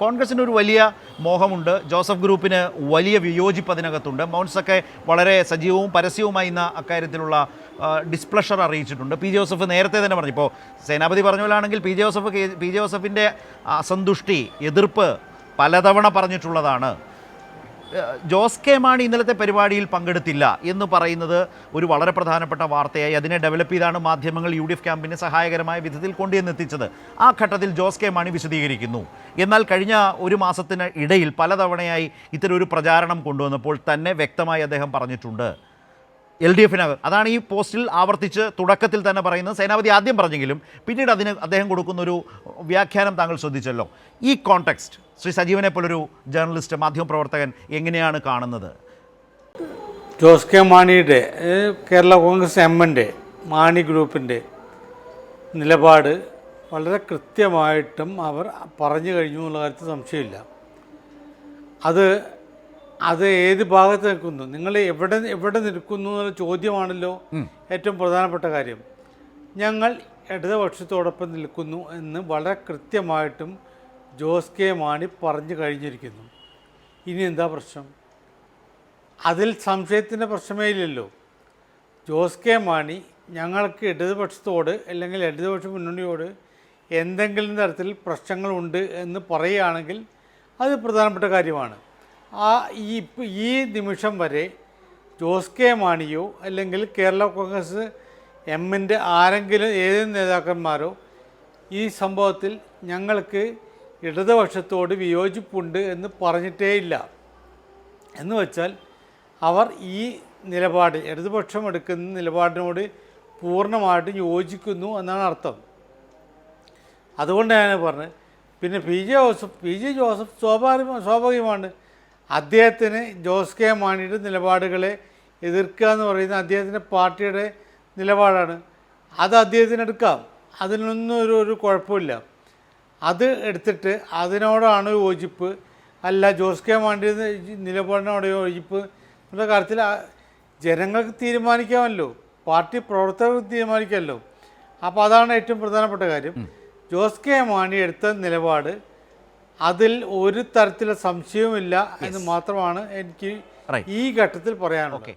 കോൺഗ്രസിന് ഒരു വലിയ മോഹമുണ്ട്. ജോസഫ് ഗ്രൂപ്പിന് വലിയ വിയോജിപ്പ് അതിനകത്തുണ്ട്. മൗൺസൊക്കെ വളരെ സജീവവും പരസ്യവുമായി ഇന്ന് അക്കാര്യത്തിലുള്ള ഡിസ്പ്ലഷർ അറിയിച്ചിട്ടുണ്ട്. പി ജോസഫ് നേരത്തെ തന്നെ പറഞ്ഞു. ഇപ്പോൾ സേനാപതി പറഞ്ഞ പോലാണെങ്കിൽ പി ജോസഫിൻ്റെ അസന്തുഷ്ടി, എതിർപ്പ് പലതവണ പറഞ്ഞിട്ടുള്ളതാണ്. ജോസ് കെ മാണി ഇന്നലത്തെ പരിപാടിയിൽ പങ്കെടുത്തില്ല എന്ന് പറയുന്നത് ഒരു വളരെ പ്രധാനപ്പെട്ട വാർത്തയായി. അതിനെ ഡെവലപ്പ് ചെയ്താണ് മാധ്യമങ്ങൾ UDF ക്യാമ്പിനെ സഹായകരമായ വിധത്തിൽ കൊണ്ടുവന്നെത്തിച്ചത്. ആ ഘട്ടത്തിൽ ജോസ് കെ മാണി വിശദീകരിക്കുന്നു. എന്നാൽ കഴിഞ്ഞ ഒരു മാസത്തിന് ഇടയിൽ പലതവണയായി ഇത്തരം ഒരു പ്രചാരണം കൊണ്ടുവന്നപ്പോൾ തന്നെ വ്യക്തമായി അദ്ദേഹം പറഞ്ഞിട്ടുണ്ട് LDF-നകത്ത്. അതാണ് ഈ പോസ്റ്റിൽ ആവർത്തിച്ച് തുടക്കത്തിൽ തന്നെ പറയുന്നത്. സേനാപതി ആദ്യം പറഞ്ഞെങ്കിലും പിന്നീട് അതിന് അദ്ദേഹം കൊടുക്കുന്നൊരു വ്യാഖ്യാനം താങ്കൾ ശ്രദ്ധിച്ചല്ലോ. ഈ കോണ്ടെക്സ്റ്റ് ശ്രീ സജീവനെ പോലൊരു ജേർണലിസ്റ്റ്, മാധ്യമപ്രവർത്തകൻ എങ്ങനെയാണ് കാണുന്നത്? ജോസ് കെ മാണിയുടെ കേരള കോൺഗ്രസ് എമ്മിൻ്റെ മാണി ഗ്രൂപ്പിൻ്റെ നിലപാട് വളരെ കൃത്യമായിട്ടും അവർ പറഞ്ഞു കഴിഞ്ഞു എന്നുള്ള കാര്യത്തിൽ സംശയമില്ല. അത് ഏത് ഭാഗത്ത് നിൽക്കുന്നു, നിങ്ങൾ എവിടെ നിൽക്കുന്നു എന്നുള്ള ചോദ്യമാണല്ലോ ഏറ്റവും പ്രധാനപ്പെട്ട കാര്യം. ഞങ്ങൾ ഇടതുപക്ഷത്തോടൊപ്പം നിൽക്കുന്നു എന്ന് വളരെ കൃത്യമായിട്ടും ജോസ് കെ മാണി പറഞ്ഞു കഴിഞ്ഞിരിക്കുന്നു. ഇനി എന്താ പ്രശ്നം? അതിൽ സംശയത്തിൻ്റെ പ്രശ്നമേ ഇല്ലല്ലോ. ജോസ് കെ മാണി ഞങ്ങൾക്ക് ഇടതുപക്ഷത്തോട് അല്ലെങ്കിൽ ഇടതുപക്ഷ മുന്നണിയോട് എന്തെങ്കിലും തരത്തിൽ പ്രശ്നങ്ങളുണ്ട് എന്ന് പറയുകയാണെങ്കിൽ അത് പ്രധാനപ്പെട്ട കാര്യമാണ്. ഈ നിമിഷം വരെ ജോസ് കെ മാണിയോ അല്ലെങ്കിൽ കേരള കോൺഗ്രസ് എമ്മിൻ്റെ ആരെങ്കിലും ഏതെങ്കിലും നേതാക്കന്മാരോ ഈ സംഭവത്തിൽ ഞങ്ങൾക്ക് ഇടതുപക്ഷത്തോട് വിയോജിപ്പുണ്ട് എന്ന് പറഞ്ഞിട്ടേ ഇല്ല. എന്ന് വെച്ചാൽ അവർ ഈ നിലപാട്, ഇടതുപക്ഷം എടുക്കുന്ന നിലപാടിനോട് പൂർണ്ണമായിട്ടും യോജിക്കുന്നു എന്നാണ് അർത്ഥം. അതുകൊണ്ട് ഞാൻ പറഞ്ഞത്. പിന്നെ പി ജെ ജോസഫ് സ്വാഭാവികമാണ്. അദ്ദേഹത്തിന് ജോസ് കെ മാണിയുടെ നിലപാടുകളെ എതിർക്കുക എന്ന് പറയുന്നത് അദ്ദേഹത്തിൻ്റെ പാർട്ടിയുടെ നിലപാടാണ്. അത് അദ്ദേഹത്തിന് എടുക്കാം, അതിനൊന്നും ഒരു കുഴപ്പമില്ല. അത് എടുത്തിട്ട് അതിനോടാണ് യോജിപ്പ്, അല്ല ജോസ് കെ മാണിയുടെ നിലപാടിനോട് യോജിപ്പ് എന്നുള്ള കാര്യത്തിൽ ജനങ്ങൾക്ക് തീരുമാനിക്കാമല്ലോ, പാർട്ടി പ്രവർത്തകർക്ക് തീരുമാനിക്കാമല്ലോ. അപ്പോൾ അതാണ് ഏറ്റവും പ്രധാനപ്പെട്ട കാര്യം. ജോസ് കെ മാണി എടുത്ത നിലപാട് അതിൽ ഒരു തരത്തിലുള്ള സംശയവുമില്ല എന്ന് മാത്രമാണ് എനിക്ക് ഈ ഘട്ടത്തിൽ പറയാനുള്ളത്.